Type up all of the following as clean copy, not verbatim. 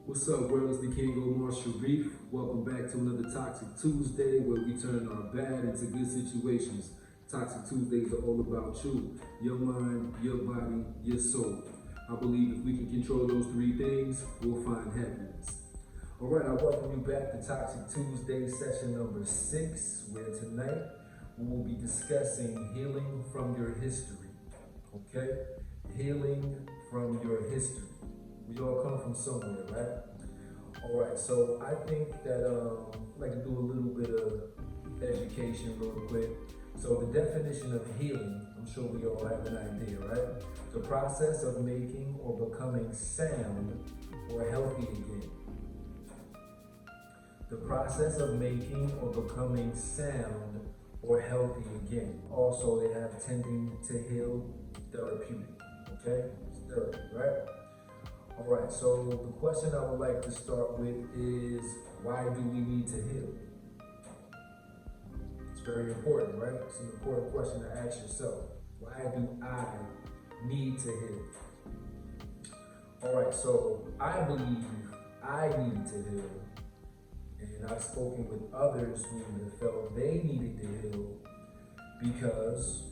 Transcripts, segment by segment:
What's up, world? It's the King Omar Sharif. Welcome back to another Toxic Tuesday where we turn our bad into good situations. Toxic Tuesdays are all about you, your mind, your body, your soul. I believe if we can control those three things, we'll find happiness. All right, I welcome you back to Toxic Tuesday, session number 6, where tonight we will be discussing healing from your history. Okay? Healing from your history. We all come from somewhere, right? All right, so I think that I'd like to do a little bit of education real quick. So the definition of healing, I'm sure we all have an idea, right? The process of making or becoming sound or healthy again. The process of making or becoming sound or healthy again. Also, they have tending to heal, therapeutic, okay? It's therapy, right? All right, so the question I would like to start with is, why do we need to heal? It's very important, right? It's an important question to ask yourself. Why do I need to heal? All right, so I believe I needed to heal, and I've spoken with others who have felt they needed to heal because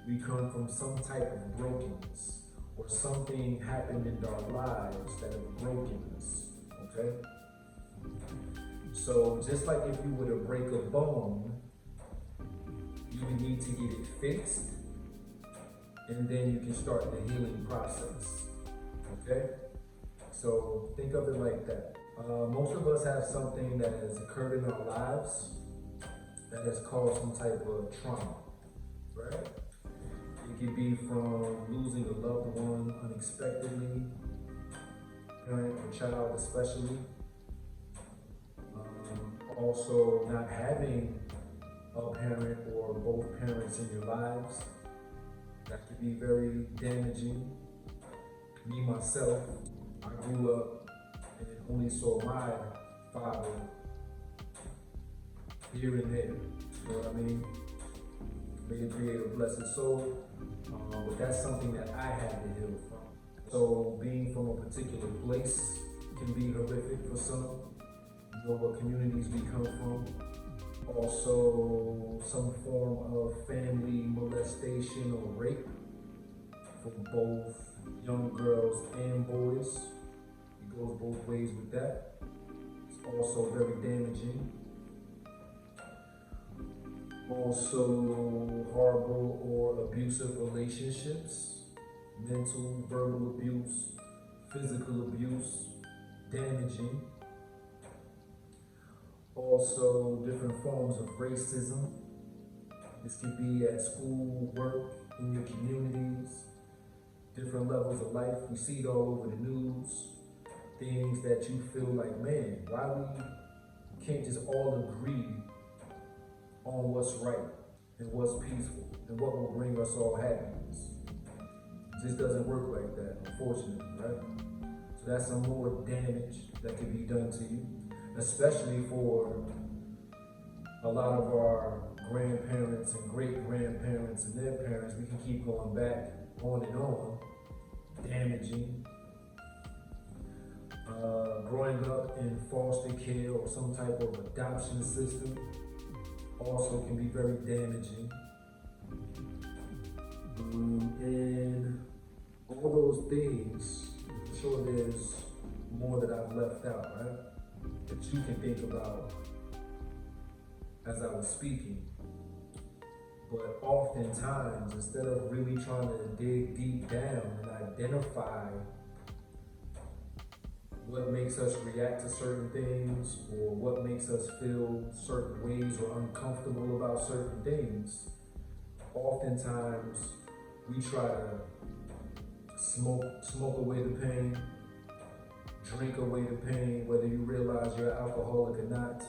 we come from some type of brokenness, or something happened in our lives that have broken us, okay? So just like if you were to break a bone, you would need to get it fixed, and then you can start the healing process, okay? So think of it like that. Most of us have something that has occurred in our lives that has caused some type of trauma, right? It could be from losing a loved one unexpectedly, parent or child especially. Also not having a parent or both parents in your lives. That could be very damaging. Me, myself, I grew up and only saw my father here and there. You know what I mean? May the Creator bless his soul. But that's something that I had to heal from. So being from a particular place can be horrific for some. You know what communities we come from. Also some form of family molestation or rape for both young girls and boys. It goes both ways with that. It's also very damaging. Also horrible or abusive relationships, mental, verbal abuse, physical abuse, damaging. Also different forms of racism. This could be at school, work, in your communities, different levels of life. We see it all over the news. Things that you feel like, man, why we can't just all agree on what's right and what's peaceful and what will bring us all happiness. It just doesn't work like that, unfortunately, right? So that's some more damage that can be done to you, especially for a lot of our grandparents and great-grandparents and their parents. We can keep going back on and on, damaging. Growing up in foster care or some type of adoption system also can be very damaging. And all those things, I'm sure there's more that I've left out, right? That you can think about as I was speaking. But oftentimes, instead of really trying to dig deep down and identify what makes us react to certain things or what makes us feel certain ways or uncomfortable about certain things, oftentimes we try to smoke away the pain, drink away the pain, whether you realize you're alcoholic or not.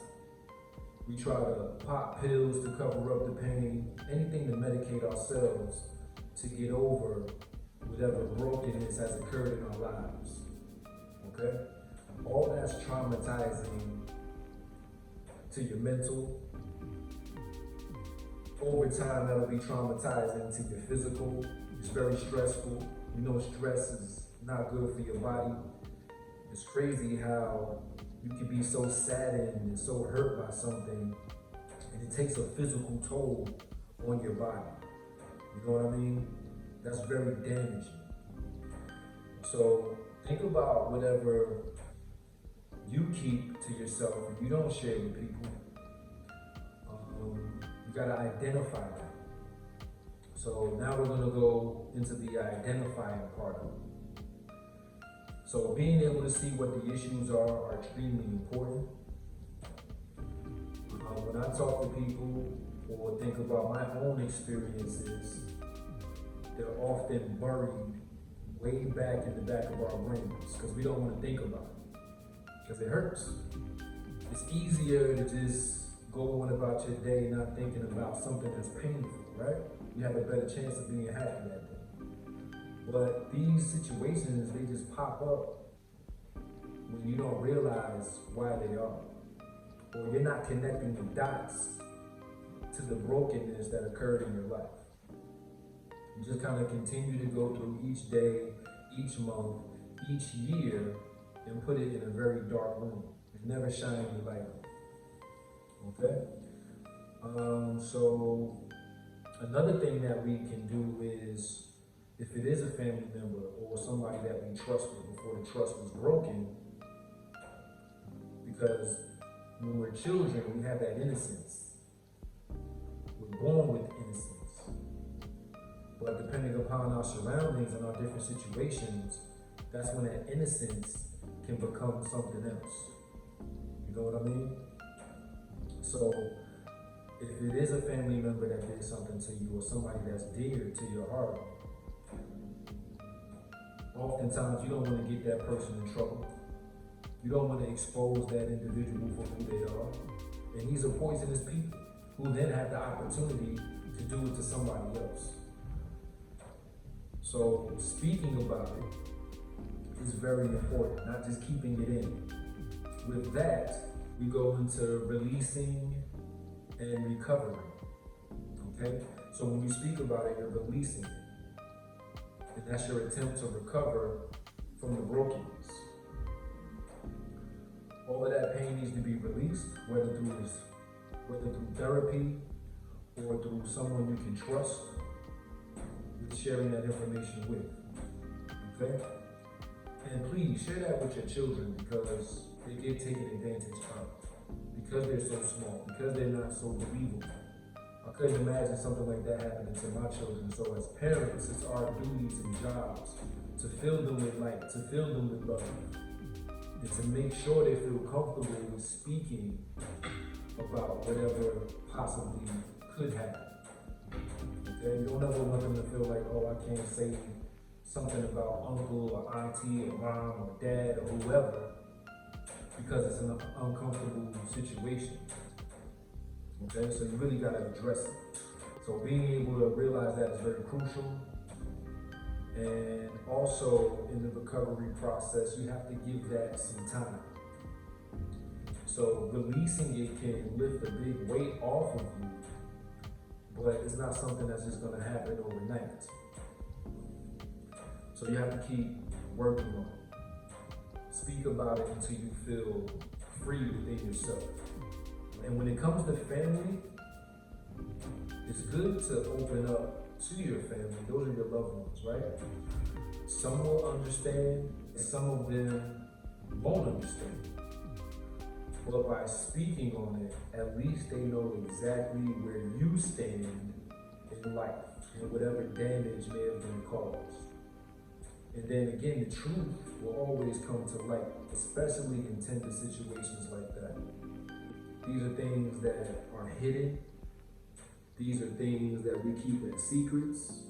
We try to pop pills to cover up the pain, anything to medicate ourselves to get over whatever brokenness has occurred in our lives. Okay? All that's traumatizing to your mental. Over time, that'll be traumatizing to your physical. It's very stressful. You know, stress is not good for your body. It's crazy how you can be so saddened and so hurt by something, and it takes a physical toll on your body. You know what I mean? That's very damaging. So think about whatever you keep to yourself and you don't share with people. You gotta identify that. So now we're gonna go into the identifying part of it. So being able to see what the issues are extremely important. When I talk to people or think about my own experiences, they're often buried way back in the back of our brains because we don't want to think about it because it hurts. It's easier to just go on about your day not thinking about something that's painful, right? You have a better chance of being happy that day. But these situations, they just pop up when you don't realize why they are. Or you're not connecting the dots to the brokenness that occurred in your life. You just kind of continue to go through each day, each month, each year, and put it in a very dark room. It never shines any light on. Okay? So another thing that we can do is, if it is a family member or somebody that we trusted before the trust was broken, because when we're children, we have that innocence. We're born with innocence. But depending upon our surroundings and our different situations, that's when that innocence can become something else. You know what I mean? So if it is a family member that did something to you or somebody that's dear to your heart, oftentimes you don't want to get that person in trouble. You don't want to expose that individual for who they are. And these are poisonous people who then have the opportunity to do it to somebody else. So speaking about it is very important, not just keeping it in. With that, we go into releasing and recovering. Okay? So when you speak about it, you're releasing it. And that's your attempt to recover from the brokenness. All of that pain needs to be released, whether through therapy or through someone you can trust, with sharing that information with. Okay? And please share that with your children because they get taken advantage of. Because they're so small, because they're not so believable. I couldn't imagine something like that happening to my children. So as parents, it's our duties and jobs to fill them with light, to fill them with love, and to make sure they feel comfortable with speaking about whatever possibly could happen. Okay? You don't ever want them to feel like, oh, I can't say something about uncle or auntie or mom or dad or whoever because it's an uncomfortable situation. Okay? So you really gotta address it. So being able to realize that is very crucial. And also in the recovery process, you have to give that some time. So releasing it can lift a big weight off of you, but it's not something that's just gonna happen overnight. So you have to keep working on it. Speak about it until you feel free within yourself. And when it comes to family, it's good to open up to your family. Those are your loved ones, right? Some will understand, some of them won't understand. But by speaking on it, at least they know exactly where you stand in life and whatever damage may have been caused. And then again, the truth will always come to light, especially in tender situations like that. These are things that are hidden. These are things that we keep as secrets.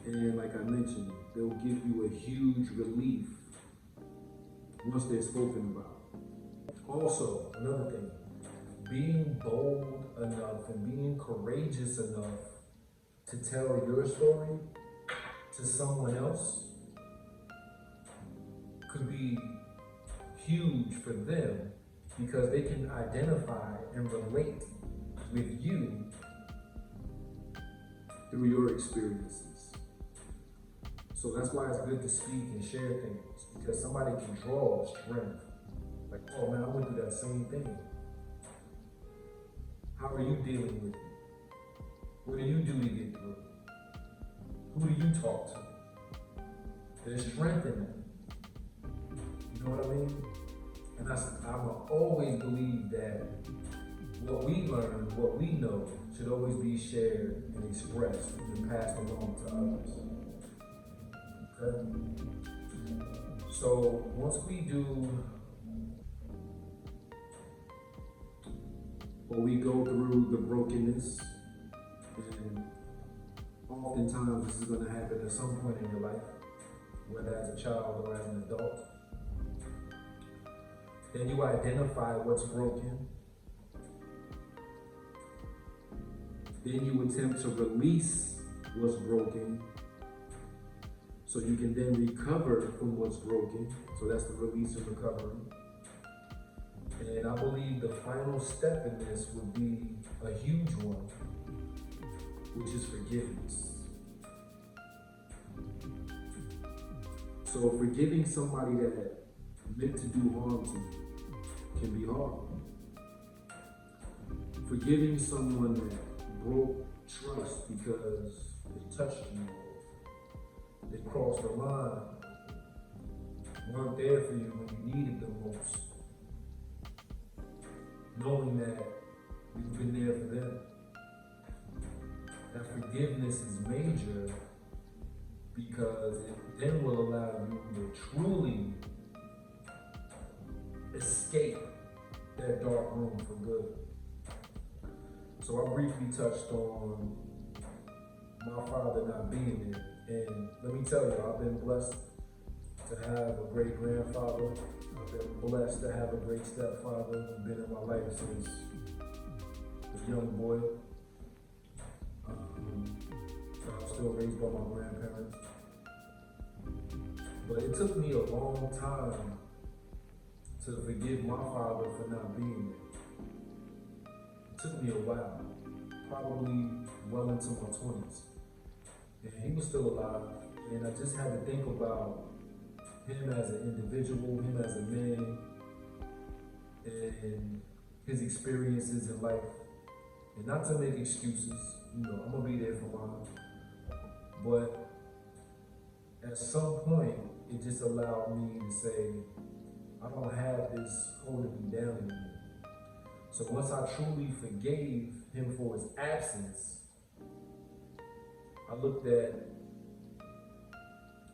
And like I mentioned, they'll give you a huge relief once they're spoken about. Also, another thing, being bold enough and being courageous enough to tell your story to someone else could be huge for them because they can identify and relate with you through your experiences. So that's why it's good to speak and share things, because somebody can draw strength. Like, oh man, I went through that same thing. How are you dealing with it? What do you do to get through it? Who do you talk to? There's strength in that. You know what I mean? And I'm always believe that what we learn, what we know, should always be shared and expressed and passed along to others. Okay? So once we do, or we go through the brokenness, and oftentimes this is going to happen at some point in your life, whether as a child or as an adult. Then you identify what's broken. Then you attempt to release what's broken so you can then recover from what's broken. So that's the release and recovery. And I believe the final step in this would be a huge one, which is forgiveness. So forgiving somebody that meant to do harm to you can be hard. Forgiving someone that broke trust because they touched you, they crossed the line, weren't there for you when you needed them most. Knowing that you've been there for them. That forgiveness is major because it then will allow you to truly escape that dark room for good. So I briefly touched on my father not being there. And let me tell you, I've been blessed to have a great grandfather. I've been blessed to have a great stepfather who's been in my life since a young boy. I was still raised by my grandparents. But it took me a long time to forgive my father for not being there. It took me a while, probably well into my 20s. And he was still alive, and I just had to think about him as an individual, him as a man, and his experiences in life. And not to make excuses, you know, I'm gonna be there for mine. But at some point, it just allowed me to say, I don't have this holding me down anymore. So once I truly forgave him for his absence, I looked at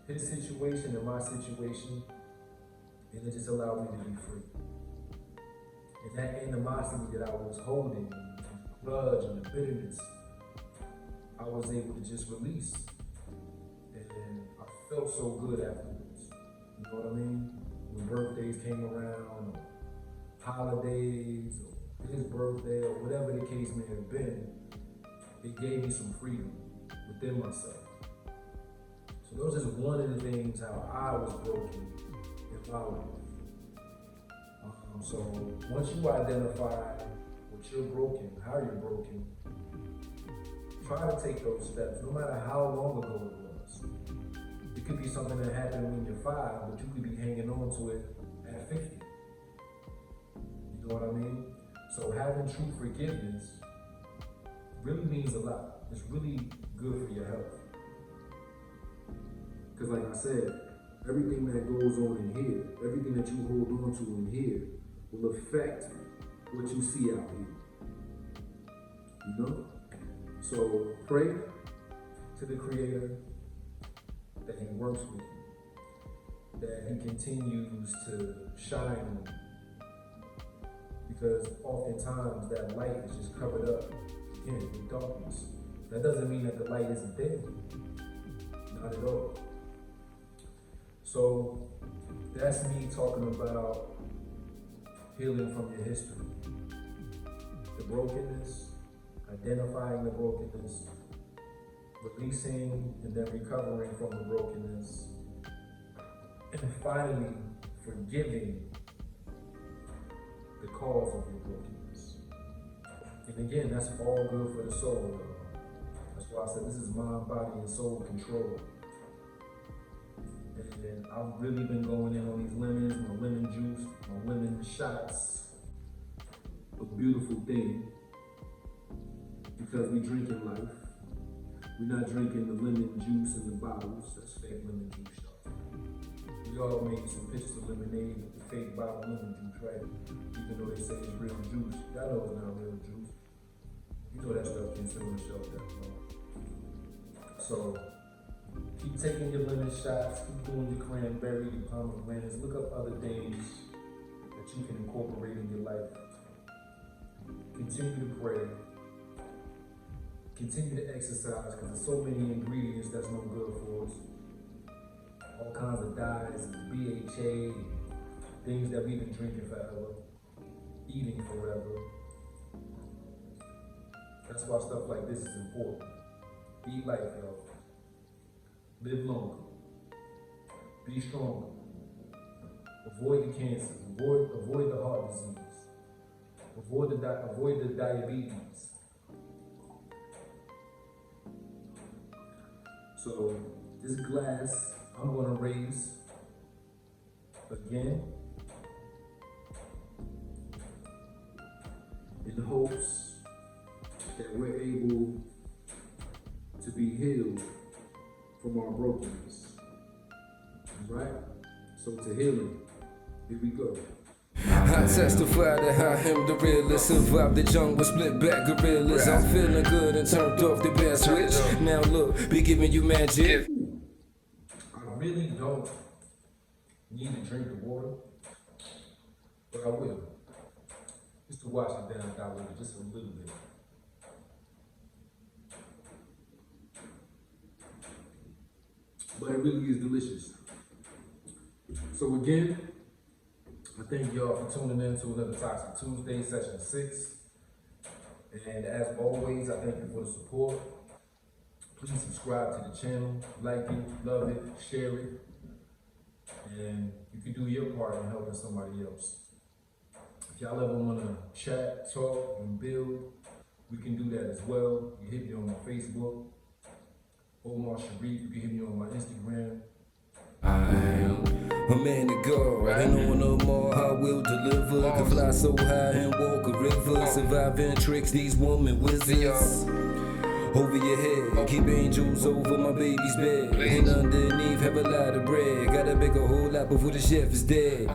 his situation and my situation, and it just allowed me to be free. And that animosity that I was holding, the grudge and the bitterness, I was able to just release. And I felt so good afterwards. You know what I mean? When birthdays came around, or holidays, or his birthday, or whatever the case may have been, it gave me some freedom within myself. So that was just one of the things how I was broken in my life. So once you identify what you're broken, how you're broken, try to take those steps, no matter how long ago it was. It could be something that happened when you're 5, but you could be hanging on to it at 50. You know what I mean? So having true forgiveness really means a lot. It's really good for your health. Because like I said, everything that goes on in here, everything that you hold on to in here will affect what you see out here. You know? So pray to the Creator that He works with you, that He continues to shine on you. Because oftentimes that light is just covered up, again, with darkness. That doesn't mean that the light isn't there. Not at all. So that's me talking about healing from your history. The brokenness, identifying the brokenness, releasing and then recovering from the brokenness, and finally forgiving the cause of your brokenness. And again, that's all good for the soul. That's why I said this is mind, body, and soul control. And I've really been going in on these lemons, my lemon juice, my lemon shots. A beautiful thing, because we drinking life. We're not drinking the lemon juice in the bottles. That's fake lemon juice, y'all. We all made some pictures of lemonade with the fake bottle lemon juice, right? Even though they say it's real juice, y'all know it's not real juice. You know that stuff can sit on the shelf that long. So keep taking your lemon shots, keep doing your cranberry, your pomegranates. Look up other things that you can incorporate in your life. Continue to pray. Continue to exercise, because there's so many ingredients that's no good for us. All kinds of dyes and BHA, things that we've been drinking forever, eating forever. That's why stuff like this is important. Be life, y'all. Live longer. Be stronger. Avoid the cancers. Avoid the heart disease. Avoid the diabetes. So this glass I'm gonna raise again in the hopes that we're able to be healed from our brokenness. Right? So to healing, here we go. I testify that I am the realest. Survived the jungle, split back gorillas. I'm feeling good and turned off the bad switch. Now look, be giving you magic. I really don't need to drink the water, but I will. Just to wash it down, dilute it just a little bit. But it really is delicious. So again, I thank y'all for tuning in to another Toxic Tuesday, session 6. And as always, I thank you for the support. Please subscribe to the channel, like it, love it, share it. And you can do your part in helping somebody else. If y'all ever want to chat, talk, and build, we can do that as well. You hit me on my Facebook, Omar Sharif. You can hit me on my Instagram. I am a man of God, and on no more I will deliver. Can fly so high and walk a river, surviving tricks these woman wizards. Over your head, keep angels over my baby's bed, and underneath have a lot of bread. Gotta bake a whole lot before the chef is dead.